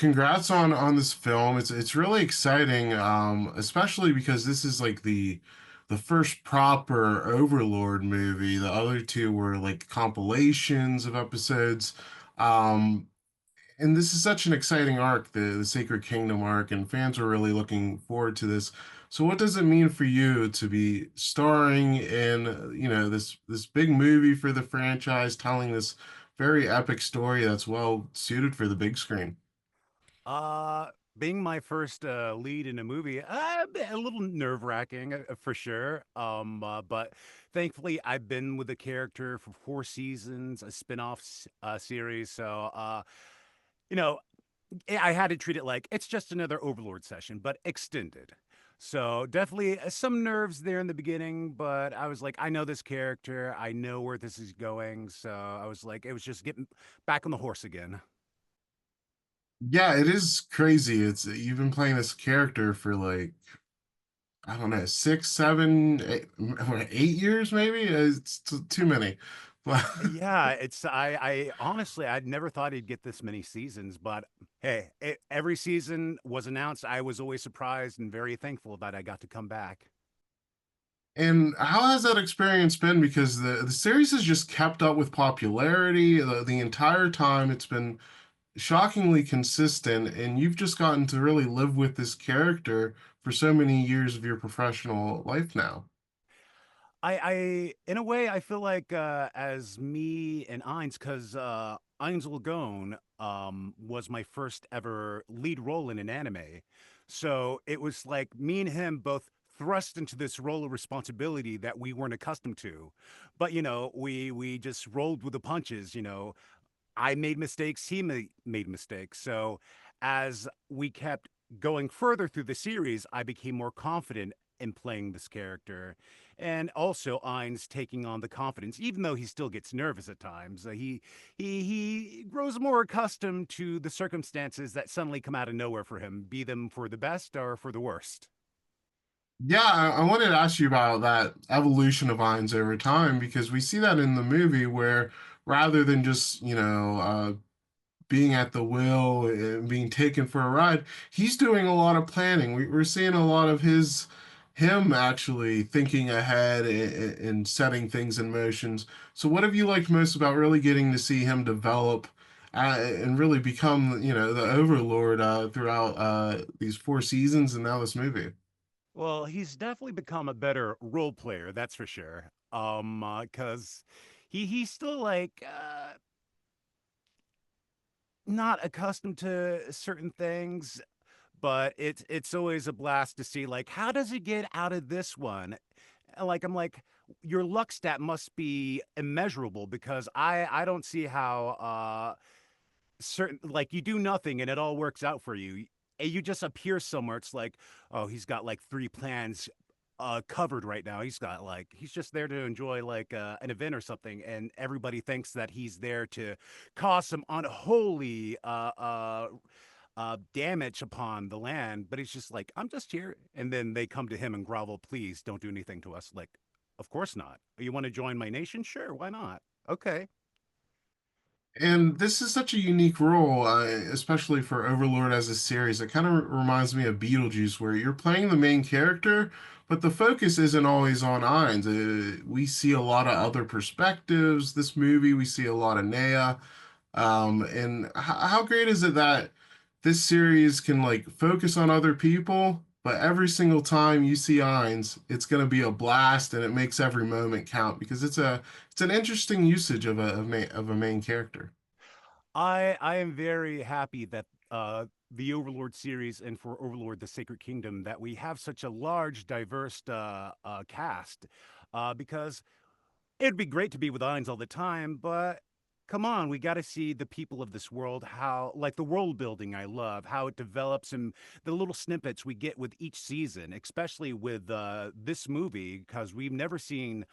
congrats on this film. It's really exciting, especially because this is like the first proper Overlord movie. The other two were like compilations of episodes. Um, and this is such an exciting arc, the Sacred Kingdom arc, and fans were really looking forward to this. So what does it mean for you to be starring in, this big movie for the franchise, telling this very epic story that's well suited for the big screen? Being my first lead in a movie, a little nerve-wracking for sure. But thankfully, I've been with the character for 4 seasons, a spin-off series. So, you know, I had to treat it like it's just another Overlord session, but extended. So definitely some nerves there in the beginning, but I was like, I know this character, I know where this is going. So I was like, it was just getting back on the horse again. Yeah, it is crazy. It's you've been playing this character for like I don't know, 8 years maybe. It's too many, but Yeah, I honestly I'd never thought he'd get this many seasons, but hey, every season was announced. I was always surprised and very thankful that I got to come back. and how has that experience been? Because the series has just kept up with popularity the entire time. It's been shockingly consistent, and you've just gotten to really live with this character for so many years of your professional life now. In a way, I feel like as me and Ainz, because Ainz was my first ever lead role in an anime. So it was like me and him both thrust into this role of responsibility that we weren't accustomed to. But we just rolled with the punches. I made mistakes, made mistakes. So as we kept going further through the series, I became more confident in playing this character. And also Ain's taking on the confidence, even though he still gets nervous at times. He grows more accustomed to the circumstances that suddenly come out of nowhere for him, be them for the best or for the worst. Yeah, I wanted to ask you about that evolution of Ainz over time because we see that in the movie where rather than just, being at the wheel and being taken for a ride, he's doing a lot of planning. We're seeing a lot of him actually thinking ahead and setting things in motions. So what have you liked most about really getting to see him develop and really become, the Overlord throughout these 4 seasons and now this movie? Well, he's definitely become a better role player, that's for sure. Because he's still like not accustomed to certain things, but it's always a blast to see like how does he get out of this one? Like I'm like your luck stat must be immeasurable because I don't see how certain like you do nothing and it all works out for you. And you just appear somewhere. It's like, oh, he's got like three plans covered right now. He's just there to enjoy like an event or something, and everybody thinks that he's there to cause some unholy damage upon the land. But he's just like, I'm just here, and then they come to him and grovel, please don't do anything to us. Like, of course not. You want to join my nation? Sure, why not? Okay. And this is such a unique role, especially for Overlord as a series. It kind of reminds me of Beetlejuice, where you're playing the main character, but the focus isn't always on Ainz. We see a lot of other perspectives. This movie, we see a lot of Neia. And how great is it that this series can like focus on other people, but every single time you see Ainz, it's going to be a blast, and it makes every moment count because it's an interesting usage of a main character. I am very happy that the Overlord series and for Overlord the Sacred Kingdom that we have such a large, diverse cast because it'd be great to be with Ainz all the time, but come on, we got to see the people of this world, how, like the world building, I love, how it develops and the little snippets we get with each season, especially with this movie, because we've never seen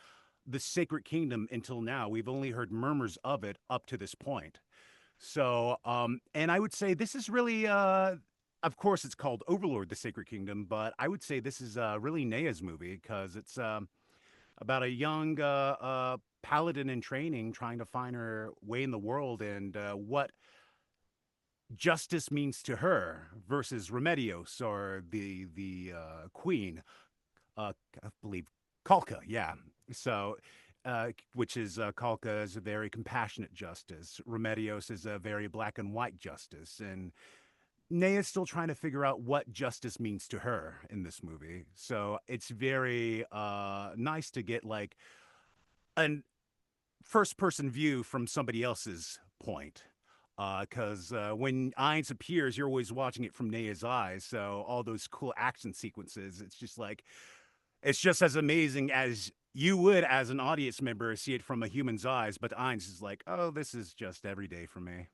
the Sacred Kingdom until now. We've only heard murmurs of it up to this point. So, and I would say this is really, of course, it's called Overlord, the Sacred Kingdom, but I would say this is really Neia's movie because it's about a young paladin in training trying to find her way in the world and what justice means to her versus Remedios or the queen, I believe Kalka, yeah. So, which is Kalka is a very compassionate justice. Remedios is a very black and white justice, and Neia's still trying to figure out what justice means to her in this movie. So it's very nice to get like an first person view from somebody else's point. Because when Ainz appears, you're always watching it from Neia's eyes. So all those cool action sequences, it's just like it's just as amazing as you would as an audience member see it from a human's eyes. But Ainz is like, oh, this is just every day for me.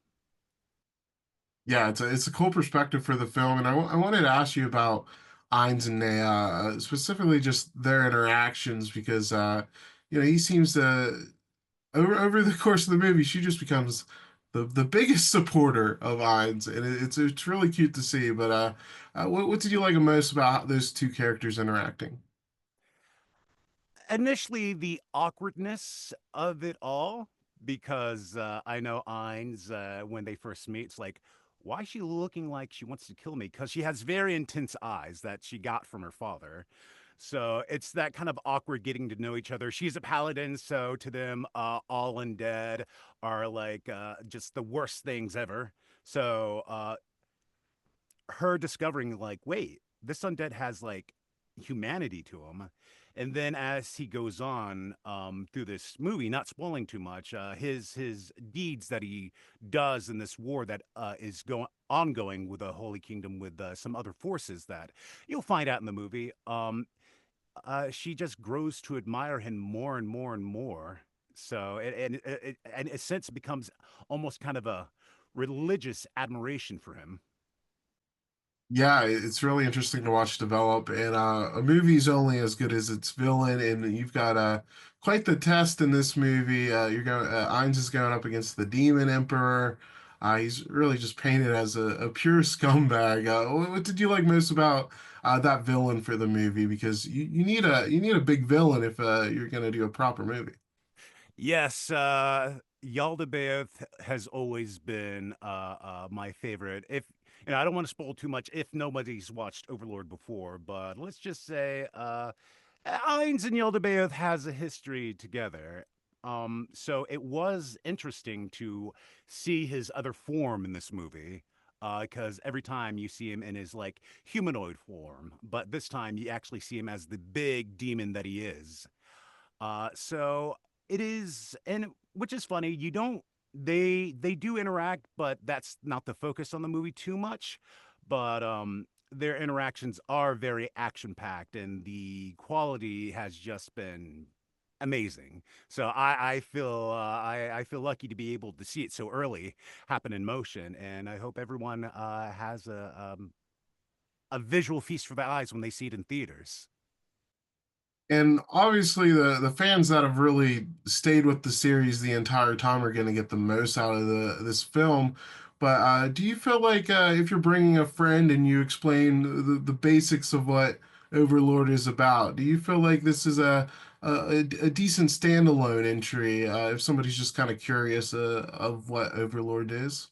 Yeah, it's a cool perspective for the film, and I wanted to ask you about Ainz and Neia, specifically just their interactions, because he seems to over the course of the movie, she just becomes the biggest supporter of Ainz, and it's really cute to see. But what did you like most about those two characters interacting? Initially, the awkwardness of it all, because I know Ainz, when they first meet, it's like, why is she looking like she wants to kill me? Because she has very intense eyes that she got from her father. So it's that kind of awkward getting to know each other. She's a paladin, so to them, all undead are like just the worst things ever. So her discovering like, wait, this undead has like humanity to him. And then as he goes on through this movie, not spoiling too much, his deeds that he does in this war that is going ongoing with the Holy Kingdom with some other forces that you'll find out in the movie. She just grows to admire him more and more and more. So and it since becomes almost kind of a religious admiration for him. Yeah, it's really interesting to watch develop, and a movie's only as good as its villain, and you've got quite the test in this movie. You're going, Ainz is going up against the Demon Emperor. He's really just painted as a pure scumbag. What did you like most about that villain for the movie? Because you need a big villain if you're going to do a proper movie. Yes, Yaldabaoth has always been my favorite. If I don't want to spoil too much if nobody's watched Overlord before, but let's just say Ains and Yaldabaoth has a history together. So it was interesting to see his other form in this movie. Because every time you see him in his like humanoid form, but this time you actually see him as the big demon that he is. So it is, and which is funny. You don't they do interact, but that's not the focus on the movie too much. But their interactions are very action packed, and the quality has just been amazing. So I feel I feel lucky to be able to see it so early happen in motion, and I hope everyone has a visual feast for the eyes when they see it in theaters. And obviously, the fans that have really stayed with the series the entire time are going to get the most out of the this film. But do you feel like if you're bringing a friend and you explain the basics of what Overlord is about, do you feel like this is a decent standalone entry if somebody's just kind of curious of what Overlord is?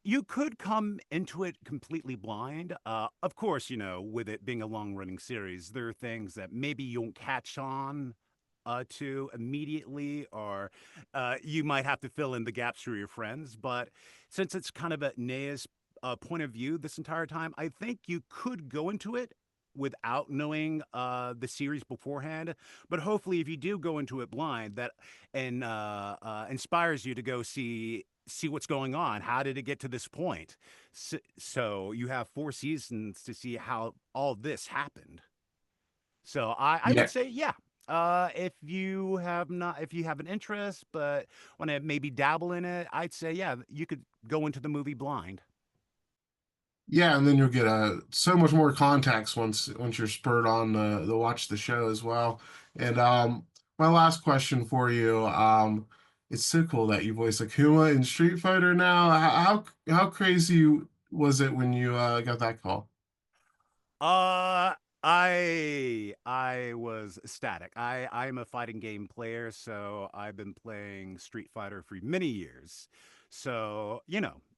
You could come into it completely blind. Of course, with it being a long running series, there are things that maybe you won't catch on to immediately, or you might have to fill in the gaps for your friends. But since it's kind of at Neia's point of view this entire time, I think you could go into it without knowing the series beforehand. But hopefully, if you do go into it blind, that and inspires you to go see what's going on. How did it get to this point? So you have 4 seasons to see how all this happened. So I would Yeah. say, yeah. If you have an interest, but want to maybe dabble in it, I'd say, yeah, you could go into the movie blind. Yeah, and then you'll get so much more context once you're spurred on to watch the show as well. And my last question for you, it's so cool that you voice Akuma in Street Fighter now. How crazy was it when you got that call? I was ecstatic. I'm a fighting game player, so I've been playing Street Fighter for many years. So,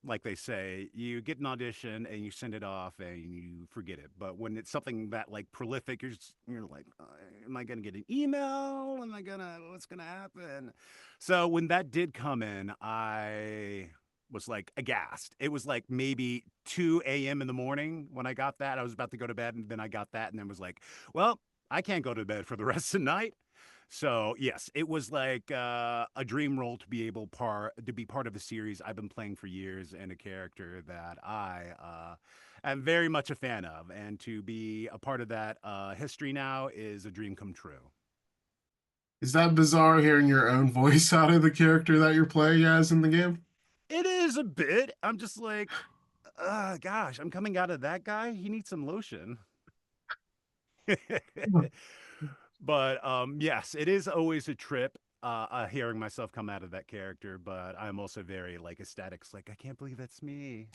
like they say, you get an audition and you send it off and you forget it. But when it's something that like prolific, you're like, am I gonna get an email? Am I gonna what's gonna happen? So when that did come in, I was like aghast. It was like maybe 2 a.m. in the morning when I got that. I was about to go to bed and then I got that and then was like, well, I can't go to bed for the rest of the night. So yes, it was like a dream role to be to be part of a series I've been playing for years and a character that I am very much a fan of, and to be a part of that history now is a dream come true. Is that bizarre hearing your own voice out of the character that you're playing as in the game? It is a bit. I'm just like, gosh, I'm coming out of that guy. He needs some lotion. But yes, it is always a trip hearing myself come out of that character, but I'm also very like ecstatic. It's like I can't believe that's me.